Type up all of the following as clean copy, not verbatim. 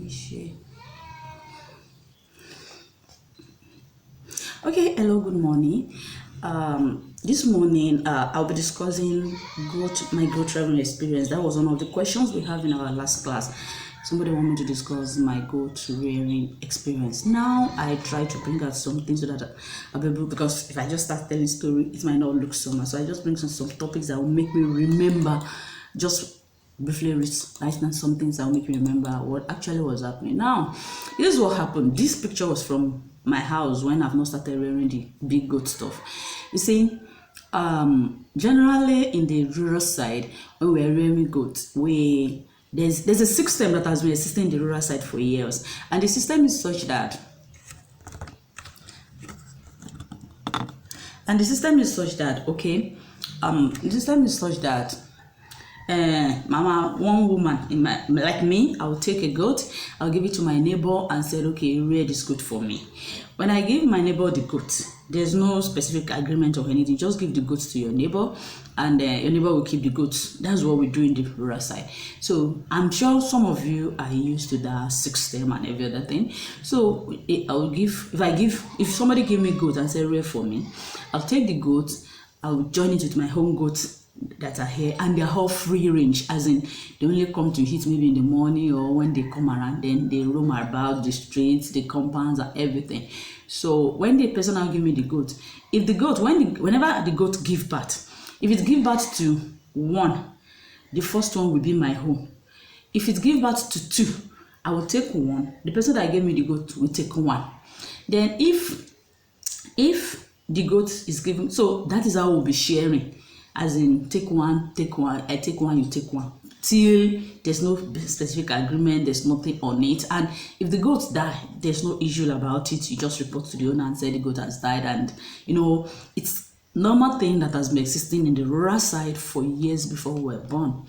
me share. Okay, hello, good morning. This morning I'll be discussing my goat traveling experience. That was one of the questions we have in our last class. Somebody wanted me to discuss my goat rearing experience. Now I try to bring out something so that I'll be able, because if I just start telling story, it might not look so much. So I just bring some topics that will make me remember, just briefly write down some things that will make me remember what actually was happening. Now, this is what happened. This picture was from my house when I've not started rearing the big goat stuff. You see, generally in the rural side, when we're rearing goats, there's a system that has been existing in the rural side for years, and the system is such that the system is such that mama, one woman in my, like me, I'll take a goat, I'll give it to my neighbor and say, okay, rear this goat for me. When I give my neighbor the goat, there's no specific agreement or anything. Just give the goats to your neighbor, and your neighbor will keep the goats. That's what we do in the rural side. So I'm sure some of you are used to that system and every other thing. So if somebody give me goat and say rear for me, I'll take the goat, I'll join it with my home goats that are here, and they're all free range, as in they only come to eat maybe in the morning, or when they come around, then they roam about the streets, the compounds and everything. So when the person now give me the goat, if the goat, whenever the goat give birth, if it give birth to one, the first one will be my home. If it give birth to two, I will take one, the person that gave me the goat will take one. Then if the goat is given, so that is how we'll be sharing, as in take one, I take one, you take one, till there's no specific agreement, there's nothing on it. And if the goats die, there's no issue about it. You just report to the owner and say the goat has died, and it's normal thing that has been existing in the rural side for years before we were born.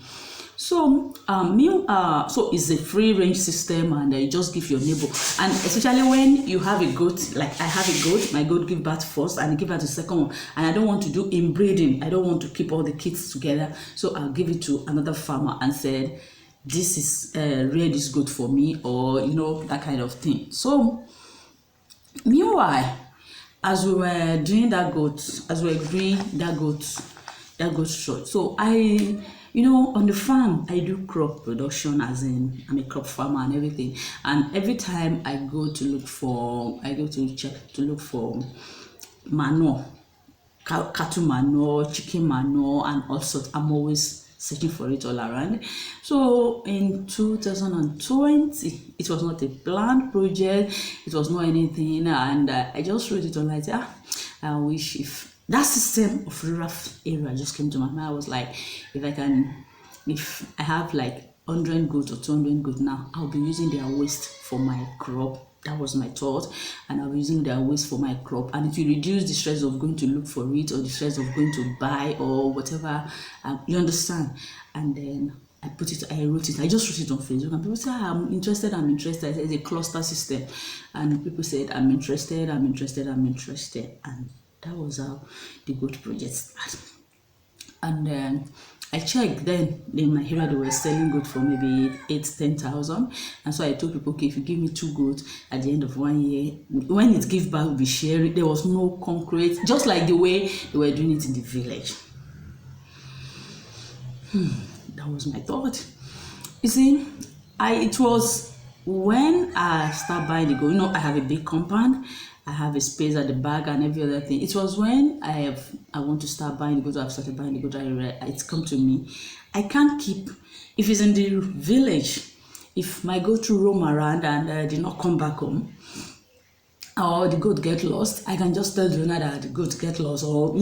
So so it's a free range system, and you just give your neighbor. And especially when you have a goat, like I have a goat, my goat give birth first and I give birth to the second one, and I don't want to do inbreeding, I don't want to keep all the kids together, so I'll give it to another farmer and said, this is rear this goat for me, or that kind of thing. So meanwhile, as we were doing that goat, short, so on the farm, I do crop production, as in I'm a crop farmer and everything. And every time I go to look for manure, cattle manure, chicken manure, and all sorts. I'm always searching for it all around. So in 2020, it was not a planned project, it was not anything, and I just wrote it online. I wish if that system of rural area just came to my mind. I was like, if I have like 100 goats or 200 goats now, I'll be using their waste for my crop. That was my thought, and I'll be using their waste for my crop, and it will reduce the stress of going to look for it, or the stress of going to buy or whatever. You understand? And then I wrote it. I just wrote it on Facebook, and people say, I'm interested. It's a cluster system, and people said, I'm interested, and that was how the goat project started. And then I checked, then in my area they were selling goat for maybe 8,000-10,000, and so I told people, okay, if you give me 2 goats at the end of 1 year, when it gives back, we'll be sharing. There was no concrete, just like the way they were doing it in the village. That was my thought. You see, it was when I started buying the goat. I have a big compound, I have a space at the back and every other thing. It was when I want to start buying the goat. I've started buying the goat. It's come to me. I can't keep, if it's in the village, if my goat roam around and did not come back home, or the goat get lost, I can just tell the owner that the goat get lost, or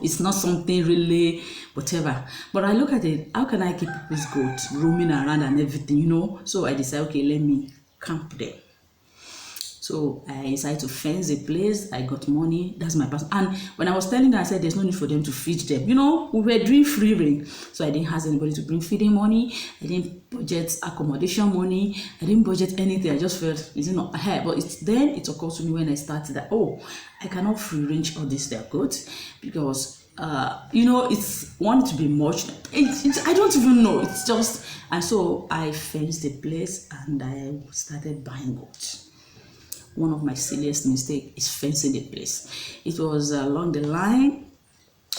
it's not something really whatever. But I look at it, how can I keep this goat roaming around and everything, So I decide, okay, let me camp there. So I decided to fence a place. I got money. That's my person. And when I was telling them, I said there's no need for them to feed them. We were doing free range. So I didn't ask anybody to bring feeding money. I didn't budget accommodation money. I didn't budget anything. I just felt, not ahead. But then it occurred to me when I started that, I cannot free range all this their goats, because it's wanted to be much. I don't even know. It's just, and so I fenced the place and I started buying goats. One of my silliest mistakes is fencing the place. It was along the line.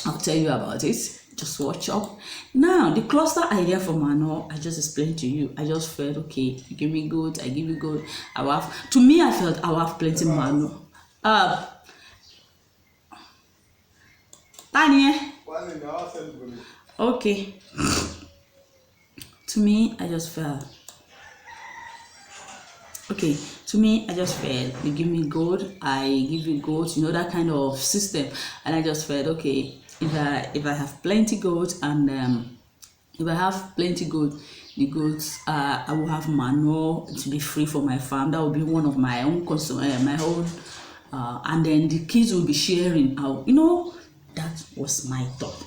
I'll tell you about it. Just watch up. Now, the cluster idea for manure, I just explained to you. I just felt, okay, you give me goat, I give you goat. To me, I felt I will have plenty manure. Tanya. Okay. To me, I just felt. Okay, to me, I just felt, you give me gold, I give you gold, that kind of system. And I just felt, okay, if I have plenty gold and if I have plenty gold, the goats, I will have manure to be free for my farm. That will be one of my own and then the kids will be sharing out. That was my thought.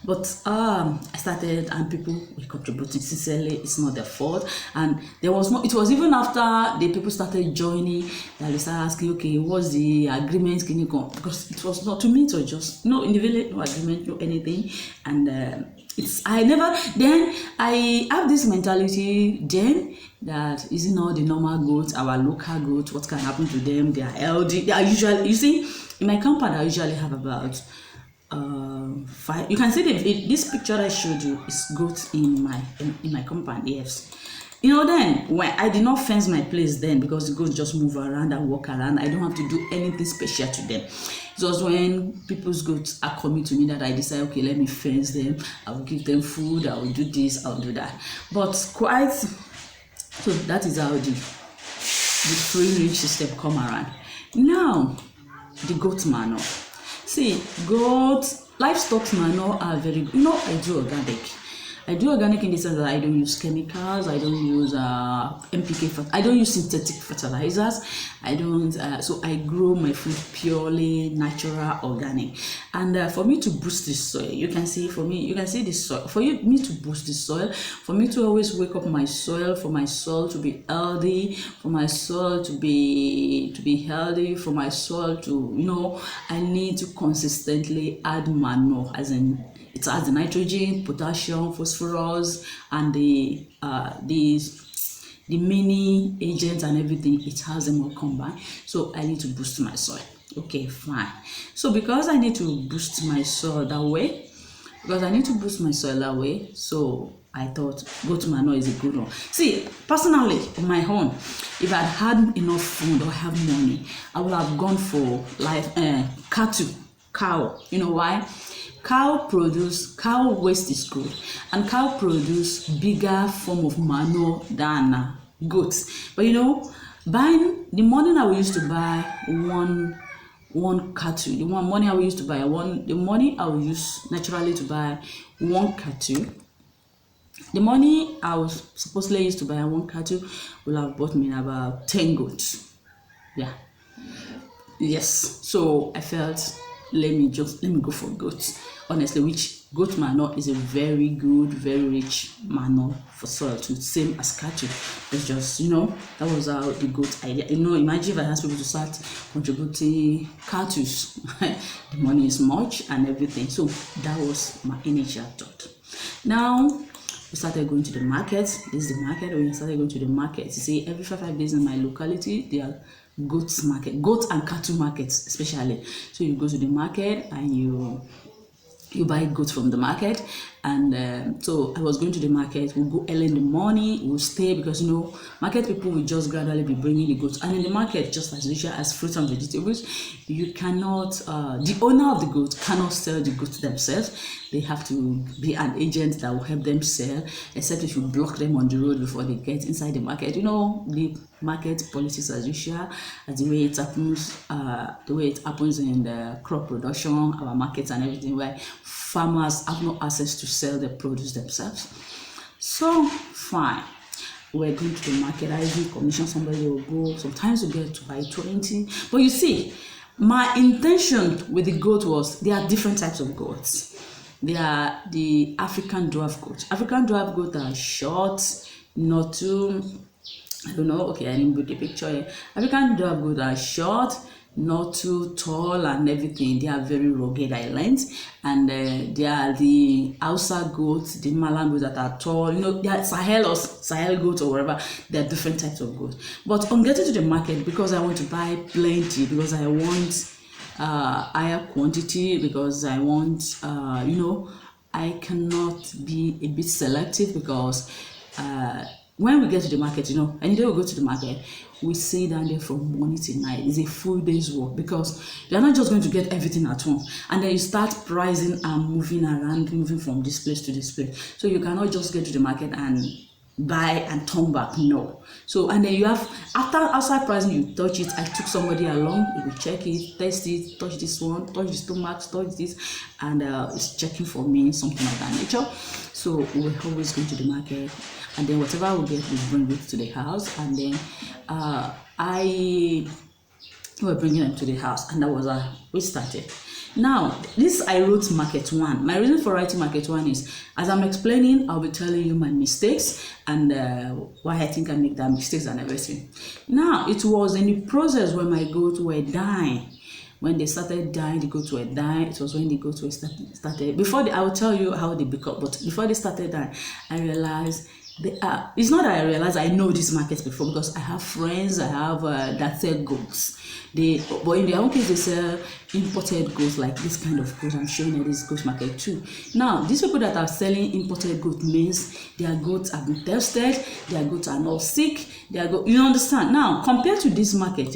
But I started, and people were contributing sincerely. It's not their fault, and there was more. It was even after the people started joining that they started asking, okay, what's the agreement? Can you come? Because it was not, to me, it was just no in the village, no agreement, no anything, and Then I have this mentality then that isn't all the normal goats, our local goats. What can happen to them? They are healthy. They are usually, you see, in my compound I usually have about 5. You can see this picture I showed you is goats in my compound. Yes, then when I did not fence my place then, because the goats just move around and walk around, I don't have to do anything special to them. It was when people's goats are coming to me that I decide, okay, let me fence them. I will give them food, I will do this, I will do that. But so that is how the free range system come around. Now the goat manure. See, goats, livestock manure are very, I do organic. I do organic in the sense that I don't use chemicals, I don't use NPK, I don't use synthetic fertilizers, I don't, so I grow my food purely natural, organic. And for me to boost the soil, you can see the soil, for me to boost the soil, for me to always wake up my soil, for my soil to be healthy, for my soil to be healthy, for my soil to, I need to consistently add manure, as in, it has the nitrogen, potassium, phosphorus, and the many agents and everything. It has them all combined. So I need to boost my soil. Okay, fine. So because I need to boost my soil that way, so I thought goat manure is a good one. See, personally, on my own, if I'd had enough food or have money, I would have gone for cow. You know why? Cow waste is good, and cow produce bigger form of manure than goats. But buying, the money I will use to buy one cattle, the money I will use naturally to buy one cattle, the money I was supposedly used to buy one cattle will have bought me about 10 goats. Yeah. Yes. So I felt, let me go for goats. Honestly, which goat manure is a very good, very rich manure for soil too, same as cattle. It's just, that was how the goat idea. Imagine if I asked people to start contributing cattle, the money is much and everything. So that was my initial thought. Now we started going to the market. This is the market. When we started going to the market, you see, every 5 days in my locality, there are goat and cattle markets especially. So you go to the market and you buy goats from the market. And so I was going to the market. We'll go early in the morning, we'll stay, because market people will just gradually be bringing the goats. And in the market, just as usual as fruits and vegetables, you cannot, the owner of the goat cannot sell the goats themselves. They have to be an agent that will help them sell, except if you block them on the road before they get inside the market. The market politics as usual, as the way it happens in the crop production, our markets and everything, where farmers have no access to sell their produce themselves. So fine, we're going to the market. I even commission somebody will go. Sometimes you get to buy 20. But you see, my intention with the goat was, there are different types of goats. There are the African dwarf goats. African dwarf goats are short, not too, I don't know, okay, I didn't put the picture here. African dwarf goats are short, not too tall and everything. They are very rugged islands, and they are the Hausa goats, the Malam goats that are tall. They are Sahel goats or whatever. There are different types of goats. But on getting to the market, because I want to buy plenty, because I want higher quantity, because I want I cannot be a bit selective, because when we get to the market, any day we go to the market, we sit down there from morning to night. It's a full day's work, because you're not just going to get everything at once, and then you start pricing and moving around, moving from this place to this place. So you cannot just get to the market and buy and turn back. No. So, and then you have, outside pricing, you touch it. I took somebody along, you will check it, test it, touch this one, touch the stomach, touch this, and it's checking for me, something of that nature. So we're always going to the market, and then whatever we get, we bring it to the house, and then we're bringing them to the house, and that was how we started. Now, this I wrote market one. My reason for writing market one is, as I'm explaining, I'll be telling you my mistakes and why I think I make that mistakes and everything. Now, it was in the process when my goats were dying. When they started dying, the goats were dying. It was when the goats were started. I will tell you how they become, but before they started dying, I realized it's not that I realized I know this market before, because I have friends that sell goats. But in their own case, they sell imported goats, like this kind of goats. I'm showing you this goat market too. Now, these people that are selling imported goat means their goats have been tested, their goats are not sick, you understand? Now, compared to this market,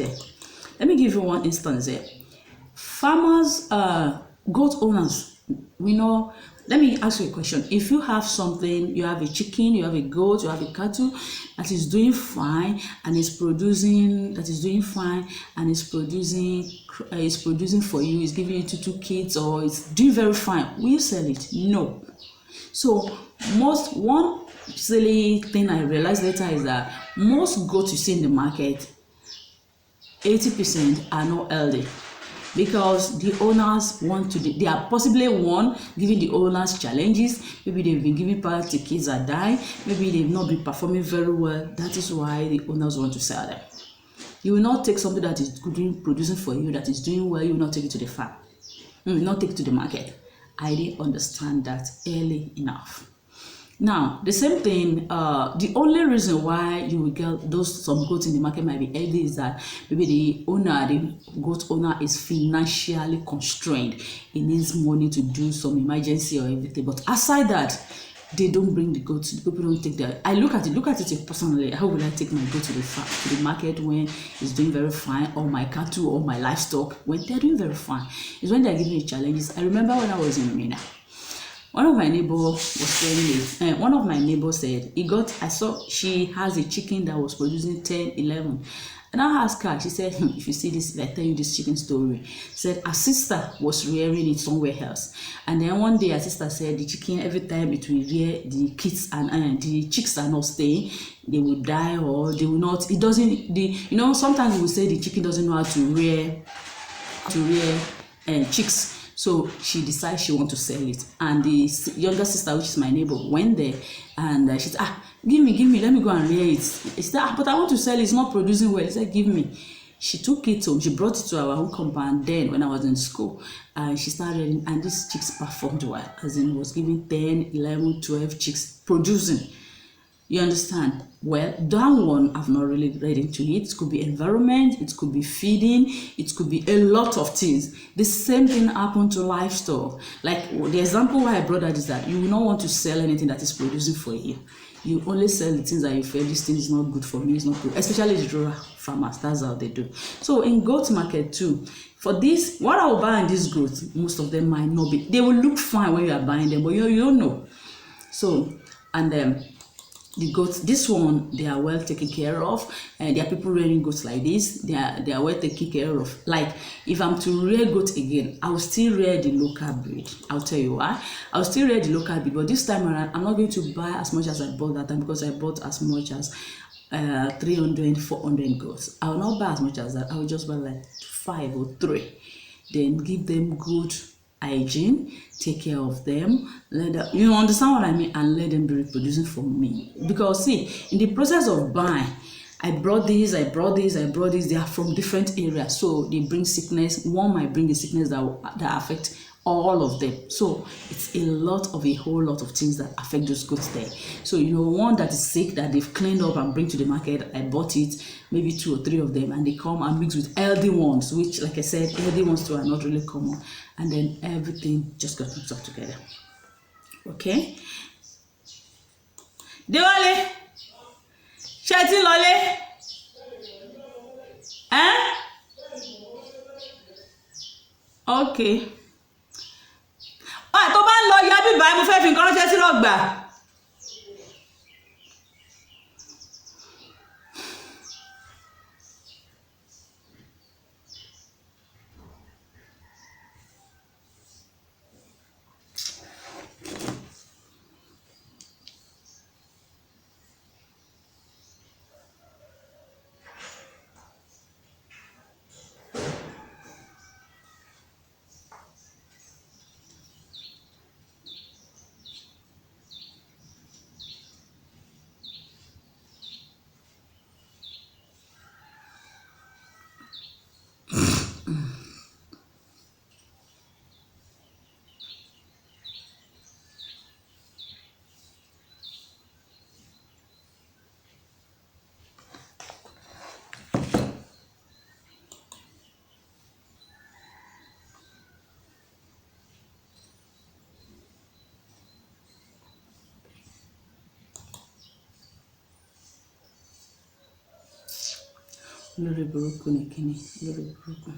let me give you one instance here. Farmers, goat owners, we know. Let me ask you a question. If you have something, you have a chicken, you have a goat, you have a cattle that is doing fine and is producing, producing for you, is giving you two kids, or it's doing very fine, will you sell it? No. So one silly thing I realized later is that most goats you see in the market, 80% are not healthy. Because the owners they are possibly giving the owners challenges. Maybe they've been giving birth to kids that die. Maybe they've not been performing very well. That is why the owners want to sell them. You will not take something that is producing for you, that is doing well. You will not take it to the farm. You will not take it to the market. I didn't understand that early enough. Now, the same thing, the only reason why you will get some goats in the market might be healthy is that maybe the goat owner is financially constrained. He needs money to do some emergency or everything. But aside that, they don't bring the goats. The people don't take that. I look at it personally. How would I take my goat to the market when it's doing very fine, or my cattle or my livestock when they're doing very fine? It's when they're giving me challenges. I remember when I was in Mina. One of my neighbors was saying one of my neighbors said I saw she has a chicken that was producing 10, 11. And I asked her, she said, if you see this, if I tell you this chicken story, said her sister was rearing it somewhere else. And then one day her sister said the chicken, every time it will rear, the kids and the chicks are not staying, they will die, or they will not, sometimes we will say the chicken doesn't know how to rear chicks. So she decided she wants to sell it. And the younger sister, which is my neighbor, went there and she said, give me, let me go and rear it. She said, but I want to sell it, it's not producing well. He said, give me. She took it home, she brought it to our home compound then when I was in school. And she started rearing, and these chicks performed well, as in was giving 10, 11, 12 chicks producing. You understand? Well, that one I've not really read into it. It could be environment, it could be feeding, it could be a lot of things. The same thing happened to livestock. Like the example why I brought that is that you will not want to sell anything that is producing for you. You only sell the things that you feel this thing is not good for me, it's not good. Especially the rural farmers, that's how they do. So in goat market too, for this, what I will buy in these goats, most of them might not be. They will look fine when you are buying them, but you don't know. So, and the goats, this one, they are well taken care of, and there are people rearing goats like this. They are well taken care of. Like if I'm to rear goats again, I will still rear the local breed. I'll tell you why. I'll still rear the local breed, but this time around, I'm not going to buy as much as I bought that time, because I bought as much as 300, 400 goats. I will not buy as much as that. I will just buy like 5 or 3, then give them good hygiene, take care of them, you understand what I mean, and let them be reproducing for me. Because see, in the process of buying, I brought this. They are from different areas, so they bring sickness. One might bring a sickness that affect all of them. So it's a whole lot of things that affect those goats there. So one that is sick that they've cleaned up and bring to the market, I bought it, maybe 2 or 3 of them, and they come and mix with healthy ones, which, like I said, healthy ones too are not really common, and then everything just got mixed up together. Okay. Dewale, ṣé ti lọlé? Okay. Tó bá ń lọ ya bíbá mo fẹ́ fi nǹkan ránṣẹ́ sí Rọ̀gbà. Lórí burúkú ni kíni, lórí burúkú.